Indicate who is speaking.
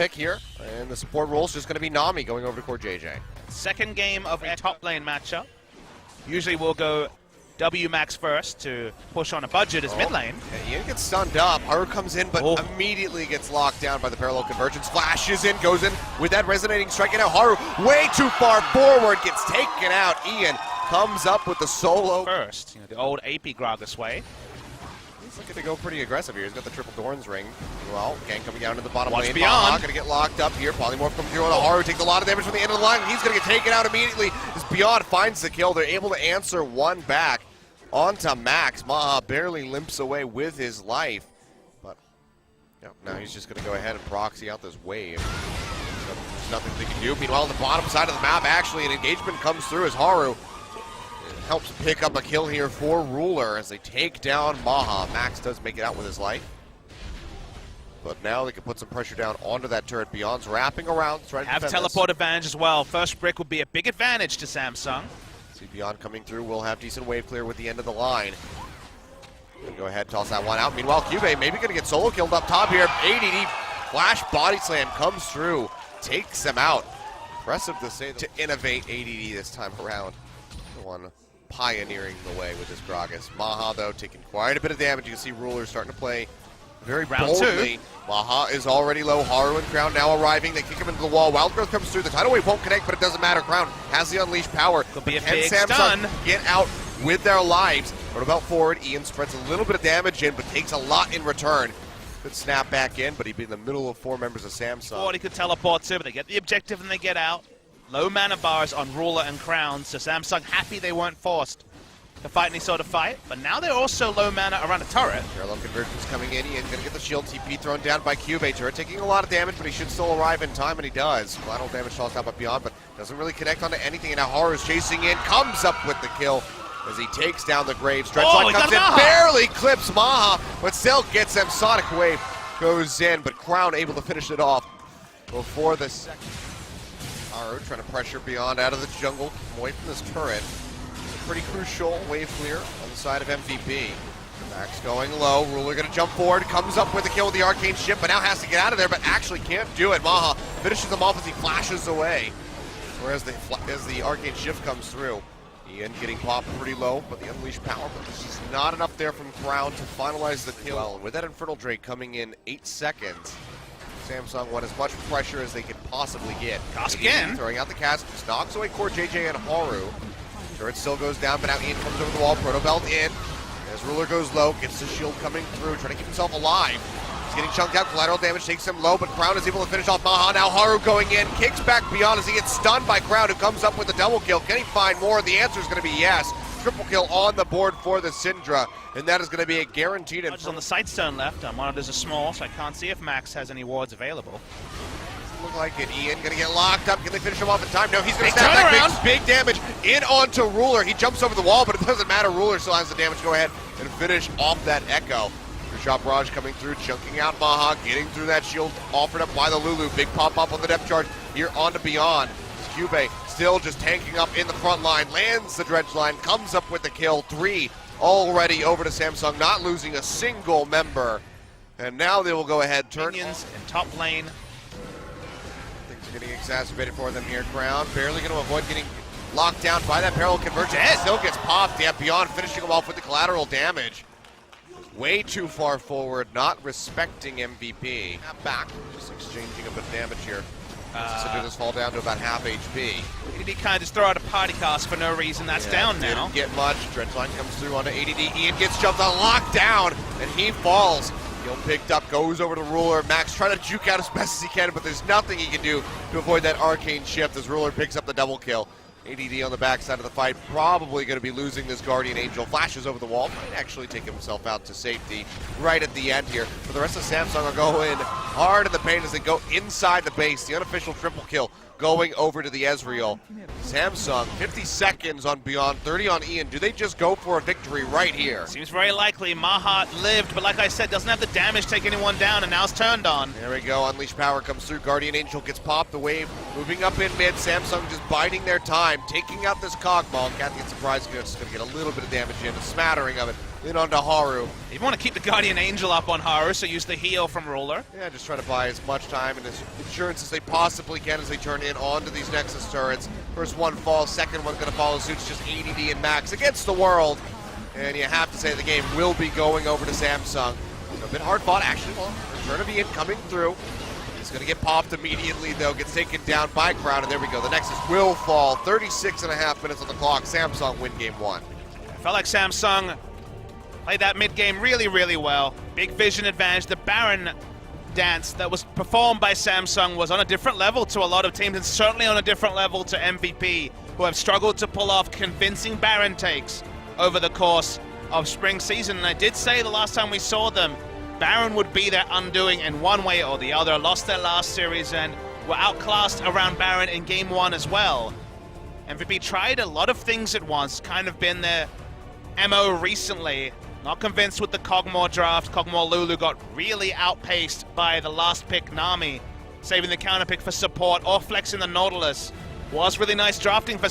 Speaker 1: like here, and the support role is just going to be Nami going over to Core JJ.
Speaker 2: Second game of a top lane matchup. Usually we'll go W-Max first to push on a budget as mid lane.
Speaker 1: Yeah, Ian gets stunned up. Haru comes in, but immediately gets locked down by the parallel convergence. Flashes in, goes in with that resonating strike, and now Haru way too far forward, gets taken out. Ian comes up with the solo.
Speaker 2: First, the old AP Gragas way.
Speaker 1: He's looking to go pretty aggressive here. He's got the triple Doran's ring. Well, gang coming down to the bottom lane.
Speaker 2: Beyond.
Speaker 1: Going to get locked up here. Polymorph coming through on Haru. Takes a lot of damage from the end of the line. He's going to get taken out immediately as Beyond finds the kill. They're able to answer one back onto Max. Maha barely limps away with his life. But now he's just going to go ahead and proxy out this wave. So there's nothing they can do. Meanwhile, on the bottom side of the map, actually, an engagement comes through as Haru helps pick up a kill here for Ruler as they take down Maha. Max does make it out with his life. But now they can put some pressure down onto that turret. Beyond's wrapping around, trying to
Speaker 2: have teleport advantage as well. First brick would be a big advantage to Samsung.
Speaker 1: See Beyond coming through, will have decent wave clear with the end of the line. Gonna go ahead, toss that one out. Meanwhile, Cube maybe gonna get solo killed up top here. ADD flash body slam comes through, takes him out. Impressive to say to innovate ADD this time around. The one pioneering the way with this Gragas. Maha, though, taking quite a bit of damage. You can see Ruler starting to play very boldly. Maha is already low. Haru and Crown now arriving. They kick him into the wall. Wild Growth comes through. The tidal wave won't connect, but it doesn't matter. Crown has the unleashed power.
Speaker 2: Could be a big stun.
Speaker 1: Get out with their lives. What about forward? Ian spreads a little bit of damage in, but takes a lot in return. Could snap back in, but he'd be in the middle of 4 members of Samsung.
Speaker 2: He could teleport to, but they get the objective and they get out. Low mana bars on Ruler and Crown, so Samsung happy they weren't forced to fight any sort of fight, but now they're also low mana around a turret.
Speaker 1: Parallel convergence coming in. Ian gonna get the shield TP thrown down by Cube. Turret taking a lot of damage, but he should still arrive in time, and he does. Collateral damage tossed out by Beyond, but doesn't really connect onto anything, and now Haru's chasing in, comes up with the kill as he takes down the Graves. Dredgeline comes in, barely clips Maha, but still gets him. Sonic Wave goes in, but Crown able to finish it off before the second. Haru trying to pressure Beyond out of the jungle, away from this turret. Pretty crucial wave clear on the side of MVP. Max going low. Ruler going to jump forward. Comes up with the kill with the arcane shift, but now has to get out of there, but actually can't do it. Maha finishes him off as he flashes away. Whereas the arcane shift comes through. Ian getting popped pretty low, but the unleashed power, but this is not enough there from Crown to finalize the kill. Well, with that Infernal Drake coming in 8 seconds, Samsung want as much pressure as they could possibly get.
Speaker 2: Cast again.
Speaker 1: Throwing out the cast, just knocks away Core JJ and Haru. Turret still goes down, but now Ian comes over the wall. Proto Belt in. As Ruler goes low, gets the shield coming through, trying to keep himself alive. He's getting chunked out. Collateral damage takes him low, but Crown is able to finish off Maha. Now Haru going in, kicks back Beyond as he gets stunned by Crown, who comes up with the double kill. Can he find more? The answer is going to be yes. Triple kill on the board for the Syndra, and that is going to be a guaranteed.
Speaker 2: On the Sightstone left, monitors are small, so I can't see if Max has any wards available.
Speaker 1: Look like it. Ian gonna get locked up. Can they finish him off in time? No, he's gonna snap back. Big damage in onto Ruler. He jumps over the wall, but it doesn't matter. Ruler still has the damage. Go ahead and finish off that Echo. Rashad Barrage coming through, chunking out Maha, getting through that shield offered up by the Lulu. Big pop up on the depth charge here onto Beyond. Cube still just tanking up in the front line, lands the dredge line, comes up with the kill. 3 already over to Samsung, not losing a single member. And now they will go ahead, turn
Speaker 2: Minions in top lane.
Speaker 1: Getting exacerbated for them here. Crown barely going to avoid getting locked down by that parallel convergence. Still gets popped. Yeah, Beyond finishing him off with the collateral damage. Way too far forward, not respecting MVP. Back, just exchanging a bit of damage here. Consider this fall down to about half HP.
Speaker 2: ADD kind of just throw out a party cast for no reason. That's down now.
Speaker 1: Didn't get much. Dredgeline comes through onto ADD. Ian gets jumped on, locked down, and he falls. He'll picked up, goes over to Ruler. Max trying to juke out as best as he can, but there's nothing he can do to avoid that arcane shift as Ruler picks up the double kill. ADD on the backside of the fight, probably going to be losing this Guardian Angel. Flashes over the wall, might actually take himself out to safety right at the end here. But the rest of Samsung are going hard in the paint as they go inside the base. The unofficial triple kill going over to the Ezreal. Samsung, 50 seconds on Beyond, 30 on Ian. Do they just go for a victory right here?
Speaker 2: Seems very likely. Maha lived, but like I said, doesn't have the damage to take anyone down, and now it's turned on.
Speaker 1: There we go. Unleashed power comes through. Guardian Angel gets popped. The wave moving up in mid. Samsung just biding their time, taking out this Cogmaw. Kathy gets surprised. Just going to get a little bit of damage in, a smattering of it in onto Haru.
Speaker 2: You want to keep the Guardian Angel up on Haru, so use the heal from Ruler.
Speaker 1: Yeah, just try to buy as much time and as insurance as they possibly can as they turn in onto these Nexus turrets. First one falls, second one's going to follow suit. It's just ADD and Max against the world. And you have to say the game will be going over to Samsung. A bit hard fought, actually. Well, return of Ian coming through. He's going to get popped immediately, though. Gets taken down by Crowd, and there we go. The Nexus will fall. 36.5 minutes on the clock. Samsung win game one.
Speaker 2: I felt like Samsung played that mid-game really, really well. Big vision advantage. The Baron dance that was performed by Samsung was on a different level to a lot of teams, and certainly on a different level to MVP, who have struggled to pull off convincing Baron takes over the course of spring season. And I did say the last time we saw them, Baron would be their undoing in one way or the other. Lost their last series and were outclassed around Baron in game one as well. MVP tried a lot of things at once, kind of been their MO recently. Not convinced with the Kog'Maw draft. Kog'Maw Lulu got really outpaced by the last pick Nami, saving the counter pick for support or flexing the Nautilus. Was really nice drafting for